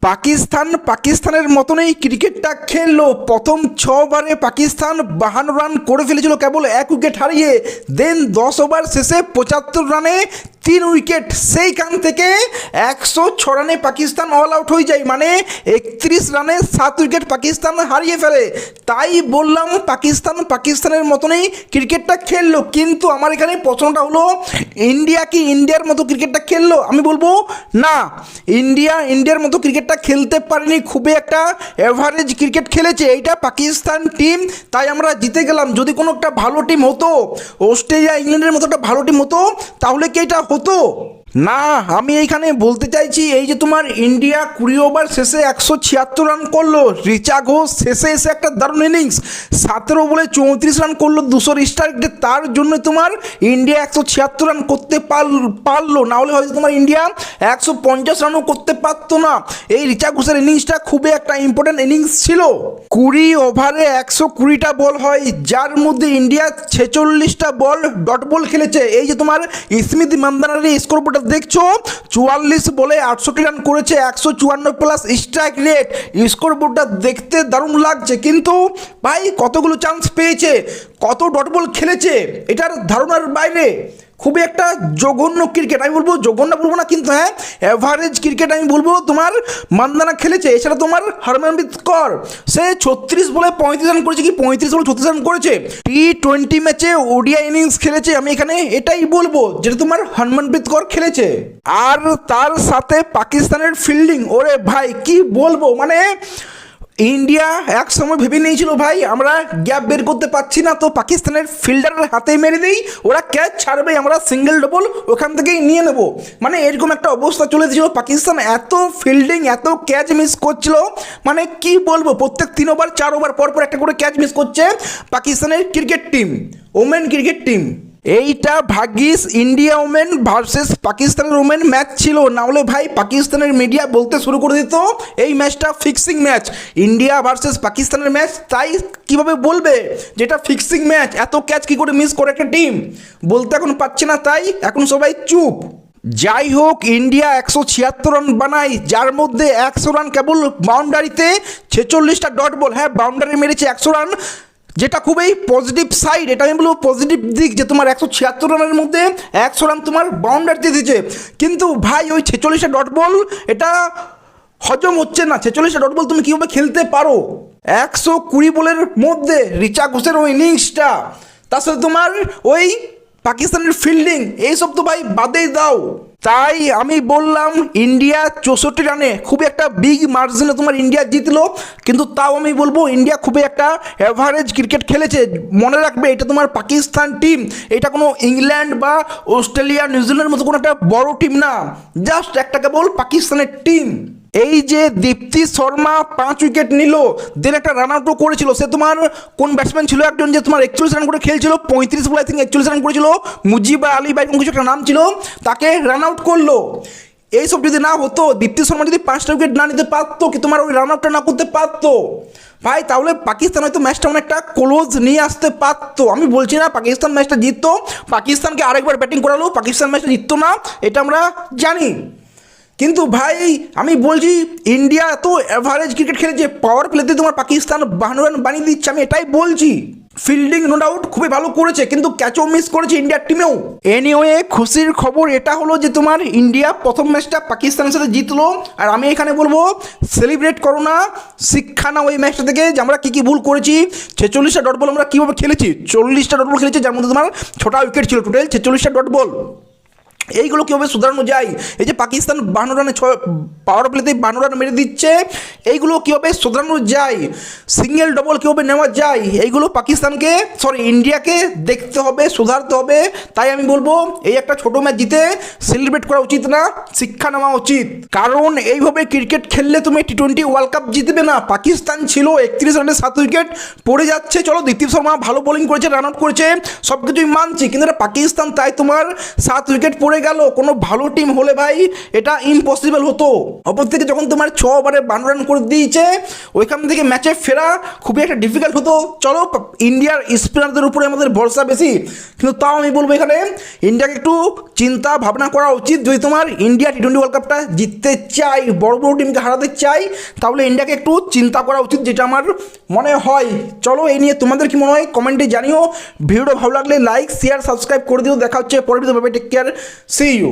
পাকিস্তানের মতনই ক্রিকেটটা খেললো। প্রথম 6 ওভারে পাকিস্তান 52 রান করে ফেলেছিল কেবল 1 উইকেট হারিয়ে। দেন 10 ওভার শেষে 75 রানে 3 উইকেট। সেইখান থেকে 106 রানে পাকিস্তান অল আউট হয়ে যায়, মানে 31 রানে 7 উইকেট পাকিস্তান হারিয়ে ফেলে। তাই বললাম পাকিস্তানের মতনই ক্রিকেটটা খেললো। কিন্তু আমার এখানে প্রশ্নটা হলো, ইন্ডিয়া কি ইন্ডিয়ার মতো ক্রিকেটটা খেললো? আমি বলবো না, ইন্ডিয়ার মতো ক্রিকেটটা খেলতে পারেনি, খুবই একটা এভারেজ ক্রিকেট খেলেছে এইটা পাকিস্তান টিম। তাই আমরা জিতে গেলাম। যদি কোনো একটা ভালো টিম হতো, অস্ট্রেলিয়া ইংল্যান্ডের মতো একটা ভালো টিম হতো, তাহলে কি এটা হতো? না, আমি এইখানে বলতে চাইছি, এই যে তোমার ইন্ডিয়া 20 ওভার শেষে 176 রান করলো। রিচা ঘোষ শেষে এসে একটা দারুণ ইনিংস, 17 বলে 34 রান করলো 200 স্ট্রাইক। তার জন্য তোমার ইন্ডিয়া 176 রান করতে পারলো। না হলে হয়তো তোমার ইন্ডিয়া 150 রানও করতে পারতো না। এই রিচা ঘোষের ইনিংসটা খুবই একটা ইম্পর্টেন্ট ইনিংস ছিল। 20 ওভারে 120টা বল হয়, যার মধ্যে ইন্ডিয়া 46টা বল ডট বল খেলেছে। এই যে তোমার স্মৃতি মান্দানার স্কোর বোর্ড দেখছো, 44 বলে 68 রান করেছে, 154 প্লাস স্ট্রাইক রেট। স্কোর বোর্ডটা দেখতে দারুণ লাগছে, কিন্তু ভাই কতগুলো চান্স পেয়েছে, কত ডট বল খেলেছে, এটার ধারণার বাইরে। খুবই একটা জঘন্য ক্রিকেট, আমি বলবো জঘন্য বলবো না, কিন্তু হ্যাঁ অ্যাভারেজ ক্রিকেট আমি বলবো তোমার মান্দানা খেলেছে। এছাড়া তোমার হরমনপ্রীত কৌর, সে 36 বলে 35 রান করেছে, কি 35 বলে 36 রান করেছে। T20 ম্যাচে ওডিআই ইনিংস খেলেছে, আমি এখানে এটাই বলবো যেটা তোমার হরমনপ্রীত কৌর খেলেছে। আর তার সাথে পাকিস্তানের ফিল্ডিং, ওরে ভাই কি বলবো, মানে ইন্ডিয়া এক সময় ভেবে নিয়েছিল ভাই আমরা গ্যাপ বের করতে পারছি না, তো পাকিস্তানের ফিল্ডারের হাতে মেরে দিই, ওরা ক্যাচ ছাড়বে, আমরা সিঙ্গেল ডবল ওখান থেকেই নিয়ে নেব। মানে এরকম একটা অবস্থা চলে এসেছিল। পাকিস্তান এত ফিল্ডিং এত ক্যাচ মিস করছিল, মানে কি বলবো, প্রত্যেক 3 ওভার 4 ওভার পর পর একটা করে ক্যাচ মিস করছে পাকিস্তানের cricket team, women cricket team. এইটা ভাগ্যিস ইন্ডিয়া ওমেন ভার্সেস পাকিস্তানের ওমেন ম্যাচ ছিল, না হলে ভাই পাকিস্তানের মিডিয়া বলতে শুরু করে দিত এই ম্যাচটা ফিক্সিং ম্যাচ, ইন্ডিয়া ভার্সেস পাকিস্তানের ম্যাচ। তাই কিভাবে বলবে যেটা ফিক্সিং ম্যাচ? এত ক্যাচ কী করে মিস করে একটা টিম, বলতে এখন পারছে না, তাই এখন সবাই চুপ। যাই হোক, ইন্ডিয়া 176 রান বানায়, যার মধ্যে 100 রান কেবল বাউন্ডারিতে, 46টা ডট বল। হ্যাঁ, বাউন্ডারি মেরেছে 100 রান, যেটা খুবই পজিটিভ সাইড, এটা আমি বলবো পজিটিভ দিক, যে তোমার 176 রানের মধ্যে 100 রান তোমার বাউন্ডারিতে দিয়েছে। কিন্তু ভাই ওই 46টা ডট বল, এটা হজম হচ্ছে না। 46টা ডট বল তুমি কীভাবে খেলতে পারো? 120 বলের মধ্যে রিচা ঘোষের ওই ইনিংসটা, তার সাথে তোমার ওই পাকিস্তানের ফিল্ডিং, এইসব তো ভাই বাদেই দাও। তাই আমি বললাম ইন্ডিয়া 64 রানে খুবই একটা বিগ মার্জিনে তোমার ইন্ডিয়া জিতলো। কিন্তু তাও আমি বলবো ইন্ডিয়া খুবই একটা অ্যাভারেজ ক্রিকেট খেলেছে। মনে রাখবে, এটা তোমার পাকিস্তান টিম, এটা কোনো ইংল্যান্ড বা অস্ট্রেলিয়া নিউজিল্যান্ডের মতো কোনো একটা বড় টিম না, জাস্ট একটা কেবল পাকিস্তানের টিম। এই যে দীপ্তি শর্মা 5 উইকেট নিল, দেন একটা রান আউটও করেছিল। সে তোমার কোন ব্যাটসম্যান ছিল একজন, যে তোমার 41 রান করে খেলছিল, 35 বলে আই থিঙ্ক 41 রান করেছিল, মুজিবা আলী বা এরকম কিছু একটা নাম ছিল, তাকে রান আউট করলো। এইসব যদি না হতো, দীপ্তি শর্মা যদি 5টা উইকেট না নিতে পারতো, কি তোমার ওই রান আউটটা না করতে পারতো ভাই, তাহলে পাকিস্তান হয়তো ম্যাচটা অনেকটা ক্লোজ নিয়ে আসতে পারতো। আমি বলছি না পাকিস্তান ম্যাচটা জিততো, পাকিস্তানকে আরেকবার ব্যাটিং করালো পাকিস্তান ম্যাচটা জিততো না, এটা আমরা জানি। কিন্তু ভাই আমি বলছি ইন্ডিয়া এত অ্যাভারেজ ক্রিকেট খেলেছে, পাওয়ার প্লেতে তোমার পাকিস্তান 52 রান বানিয়ে দিচ্ছে, আমি এটাই বলছি। ফিল্ডিং নো ডাউট খুবই ভালো করেছে, কিন্তু ক্যাচও মিস করেছে ইন্ডিয়ার টিমেও। এনিওয়ে, খুশির খবর এটা হলো যে তোমার ইন্ডিয়া প্রথম ম্যাচটা পাকিস্তানের সাথে জিতলো। আর আমি এখানে বলবো সেলিব্রেট করো না, শিক্ষা না ওই ম্যাচটা থেকে, যে আমরা কী কী ভুল করেছি। 46টা ডট বল আমরা কীভাবে খেলেছি, 40টা ডট বল খেলেছি, যার মধ্যে তোমার 6টা উইকেট ছিল, টোটাল 46টা ডট বল। এইগুলো কীভাবে সুধারানো যায়? এই যে পাকিস্তান 52 রানে পাওয়ার প্লেতে 52 রান মেরে দিচ্ছে, এইগুলো কীভাবে সুধারানো যায়? সিঙ্গেল ডবল কীভাবে নেওয়া যায়? এইগুলো পাকিস্তানকে ইন্ডিয়াকে দেখতে হবে, সুধারতে হবে। তাই আমি বলবো এই একটা ছোটো ম্যাচ জিতে সেলিব্রেট করা উচিত না, শিক্ষা নেওয়া উচিত। কারণ এইভাবে ক্রিকেট খেললে তুমি T20 ওয়ার্ল্ড কাপ জিতবে না। পাকিস্তান ছিল 31 রানে 7 উইকেট পড়ে যাচ্ছে। চলো, দীপ্তি শর্মা ভালো বোলিং করেছে, রান আউট করেছে, সব কিছুই মানছি, কিন্তু এটা পাকিস্তান, তাই তোমার 7 উইকেট পড়ে করে গেল। কোনো ভালো টিম হলে ভাই এটা ইম্পসিবল হতো। অপর থেকে যখন তোমার 6 ওভারে 52 রান করে দিয়েছে, ওইখান থেকে ম্যাচে ফেরা খুবই একটা ডিফিকাল্ট হতো। চলো ইন্ডিয়ার স্পিনারদের উপরে আমাদের ভরসা বেশি, কিন্তু তাও আমি বলবো এখানে ইন্ডিয়াকে একটু চিন্তা ভাবনা করা উচিত। যদি তোমার ইন্ডিয়া টি-20 ওয়ার্ল্ড কাপটা জিততে চাই, বড় বড় টিমকে হারাতে চাই, তাহলে ইন্ডিয়াকে একটু চিন্তা করা উচিত, যেটা আমার মনে হয়। চলো এই নিয়ে তোমাদের কি মনে হয় কমেন্টে জানিও। ভিডিওটা ভালো লাগলে লাইক শেয়ার সাবস্ক্রাইব করে দিও। দেখা হচ্ছে পরের video. Take care, see you.